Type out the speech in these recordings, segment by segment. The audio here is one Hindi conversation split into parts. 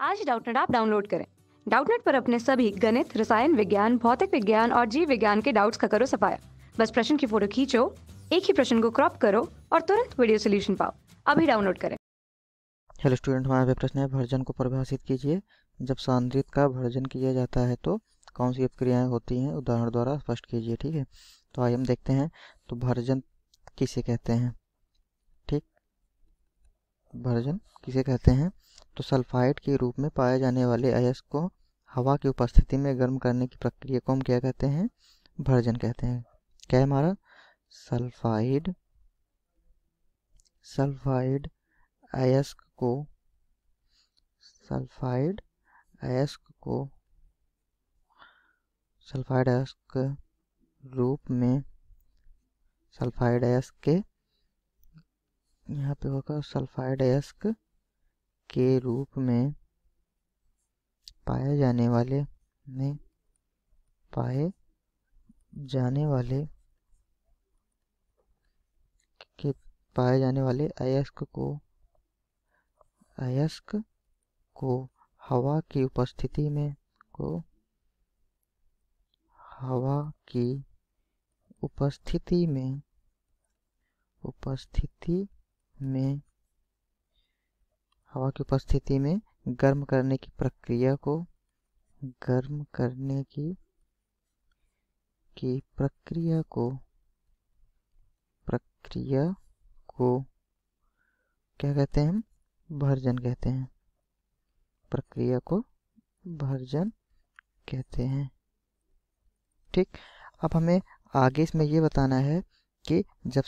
आज डाउटनेट आप डाउनलोड करें। डाउटनेट पर अपने सभी गणित, रसायन विज्ञान, भौतिक विज्ञान और जीव विज्ञान के डाउट्स का करो सफाया। बस प्रश्न की फोटो खींचो, एक ही प्रश्न को क्रॉप करो और तुरंत वीडियो सोल्यूशन पाओ। अभी डाउनलोड करें। हेलो स्टूडेंट, हमारा अगला प्रश्न है भर्जन को परिभाषित कीजिए। जब सांद्रित का भर्जन किया जाता है तो कौन सी अपक्रियाएं होती हैं, उदाहरण द्वारा स्पष्ट कीजिए। ठीक है, तो आइए हम देखते हैं। तो भर्जन किसे कहते हैं? ठीक, भर्जन किसे कहते हैं? तो सल्फाइड के रूप में पाए जाने वाले अयस्क को हवा की उपस्थिति में गर्म करने की प्रक्रिया को हम क्या कहते हैं? भर्जन कहते हैं। क्या है हमारा? सल्फाइड अयस्क को सल्फाइड अयस्क रूप में सल्फाइड अयस्क के यहाँ पे होगा सल्फाइड अयस्क के रूप में पाए जाने वाले अयस्क को हवा की उपस्थिति में गर्म करने की प्रक्रिया को क्या कहते हैं? हम भर्जन कहते हैं। प्रक्रिया को भर्जन कहते हैं। ठीक, अब हमें आगे इसमें ये बताना है कि जब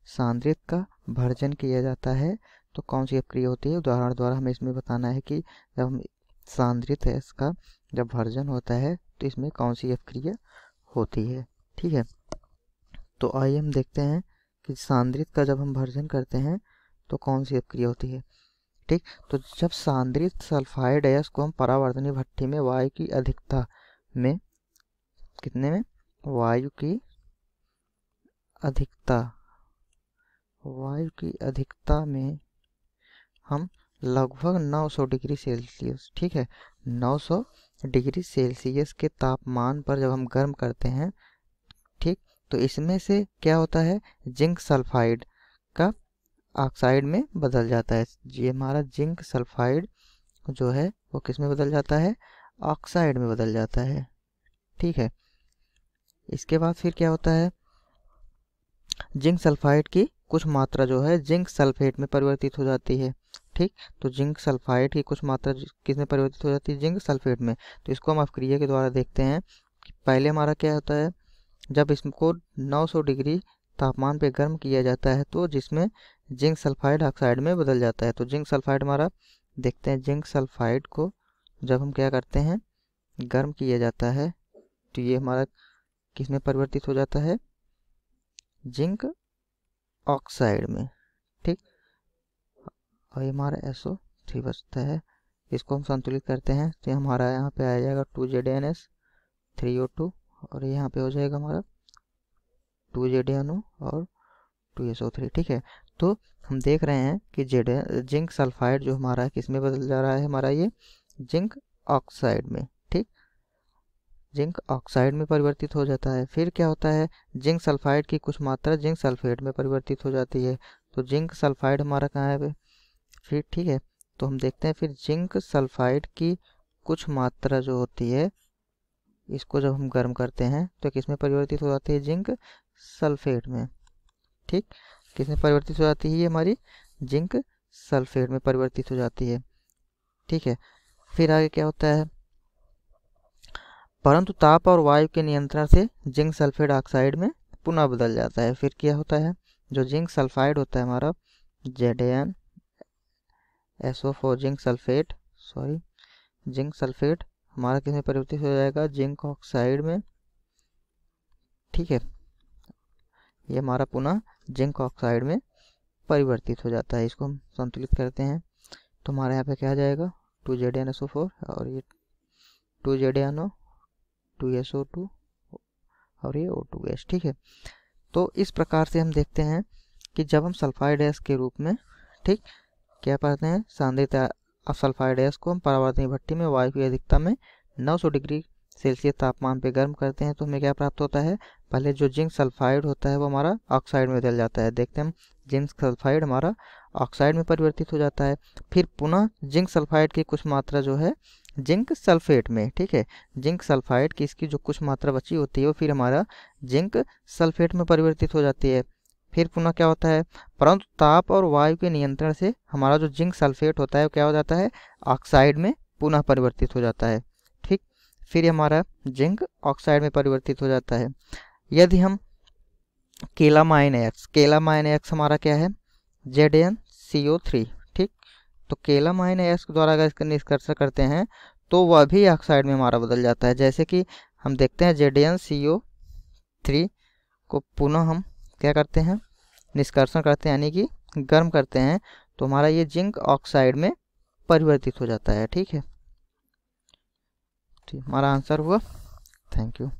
सांद्रित का भर्जन किया जाता है तो कौन सी अपक्रिया होती है। उदाहरण द्वारा हमें इसमें बताना है कि जब हम सांद्रित है इसका जब भर्जन होता है तो इसमें कौन सी अपक्रिया होती है। ठीक है, तो आइए हम देखते हैं कि सांद्रित का जब हम भर्जन करते हैं तो कौन सी अपक्रिया होती है। ठीक, तो जब सांद्रित सल्फाइड अयस्क को हम परावर्तनीय भट्ठी में वायु की अधिकता में वायु की अधिकता में हम लगभग 900 डिग्री सेल्सियस, ठीक है, 900 डिग्री सेल्सियस के तापमान पर जब हम गर्म करते हैं, ठीक, तो इसमें से क्या होता है? जिंक सल्फाइड का ऑक्साइड में बदल जाता है। ये हमारा जिंक सल्फाइड जो है वो किस में बदल जाता है? ऑक्साइड में बदल जाता है। ठीक है, इसके बाद फिर क्या होता है? जिंक सल्फाइड की कुछ मात्रा जो है जिंक सल्फेट में परिवर्तित हो जाती है। ठीक, तो जिंक सल्फाइड की कुछ मात्रा किस में परिवर्तित हो जाती है? जिंक सल्फेट में। तो इसको हम अपक्रिया के द्वारा देखते हैं कि पहले हमारा क्या होता है? जब इसको 900 डिग्री तापमान पे गर्म किया जाता है तो जिसमें जिंक सल्फाइड ऑक्साइड में बदल जाता है। तो जिंक सल्फाइड हमारा देखते हैं, जिंक सल्फाइड को जब हम क्या करते हैं? गर्म किया जाता है तो ये हमारा किस में परिवर्तित हो जाता है? जिंक ऑक्साइड में। ठीक, और ये हमारा SO3 बचता है। इसको हम संतुलित करते हैं तो हमारा यहाँ पे आ जाएगा 2ZnS3O2 और यहाँ पे हो जाएगा हमारा 2ZnO और 2SO3। ठीक है, तो हम देख रहे हैं कि जिंक सल्फाइड जो हमारा किस में बदल जा रहा है? हमारा ये जिंक ऑक्साइड में। ठीक, जिंक ऑक्साइड में परिवर्तित हो जाता है। फिर क्या होता है? जिंक सल्फाइड की कुछ मात्रा जिंक सल्फेट में परिवर्तित हो जाती है। तो जिंक सल्फाइड हमारा कहाँ है फिर? ठीक है, तो हम देखते हैं फिर जिंक सल्फाइड की कुछ मात्रा जो होती है इसको जब हम गर्म करते हैं तो किस में परिवर्तित हो जाती है? जिंक सल्फेट में। ठीक, किस में परिवर्तित हो जाती है? ये हमारी जिंक सल्फेट में परिवर्तित हो जाती है। ठीक है, फिर आगे क्या होता है? परंतु ताप और वायु के नियंत्रण से जिंक सल्फेट ऑक्साइड में पुनः बदल जाता है। फिर क्या होता है? जो जिंक सल्फाइड होता है हमारा ZnSO4 जिंक सल्फेट हमारा किस में परिवर्तित हो जाएगा? जिंक ऑक्साइड में। ठीक है, ये हमारा पुनः जिंक ऑक्साइड में परिवर्तित हो जाता है। इसको हम संतुलित करते हैं तो हमारे यहाँ पे क्या आ जाएगा? 2ZnSO4 और ये 2ZnO 2SO2 और ये O2 गैस। ठीक है, तो इस प्रकार से हम देखते हैं कि जब हम सल्फाइड गैस के रूप में, ठीक, क्या पढ़ते हैं? सांद्रित सल्फाइड गैस को हम परावर्तनीय भट्टी में वायु की अधिकता में 900 डिग्री सेल्सियस तापमान पे गर्म करते हैं तो हमें क्या प्राप्त होता है, पहले जो जिंक सल्फाइड होता है वो हमारा ऑक्साइड में बदल जाता है। देखते हैं हम, जिंक सल्फाइड हमारा ऑक्साइड में परिवर्तित हो जाता है। फिर पुनः जिंक सल्फाइड की कुछ मात्रा जो है जिंक सल्फेट में, ठीक है, जिंक सल्फाइड की इसकी जो कुछ मात्रा बची होती है वो फिर हमारा जिंक सल्फेट में परिवर्तित हो जाती है। फिर पुनः क्या होता है, परंतु ताप और वायु के नियंत्रण से हमारा जो जिंक सल्फेट होता है वो क्या हो जाता है, ऑक्साइड में पुनः परिवर्तित हो जाता है। ठीक, फिर हमारा जिंक ऑक्साइड में परिवर्तित हो जाता है। यदि हम केलामाइन एक्स हमारा क्या है, ZnCO3, ठीक, तो केलामाइन एक्स द्वारा अगर इसका निष्कर्षण करते हैं तो वह भी ऑक्साइड में हमारा बदल जाता है। जैसे कि हम देखते हैं ZnCO3 को पुनः हम क्या करते हैं, निष्कर्षण करते हैं यानी कि गर्म करते हैं तो हमारा ये जिंक ऑक्साइड में परिवर्तित हो जाता है। ठीक है, ठीक, हमारा आंसर हुआ। Thank you.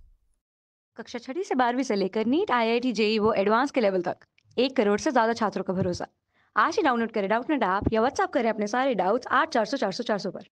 कक्षा 6वीं से 12वीं से लेकर नीट, IIT, JEE वो एडवांस के लेवल तक 1 करोड़ से ज्यादा छात्रों का भरोसा। आज ही डाउनलोड करें डाउटनेट ऐप या व्हाट्सएप करें अपने सारे डाउट्स 8400 400 400 पर।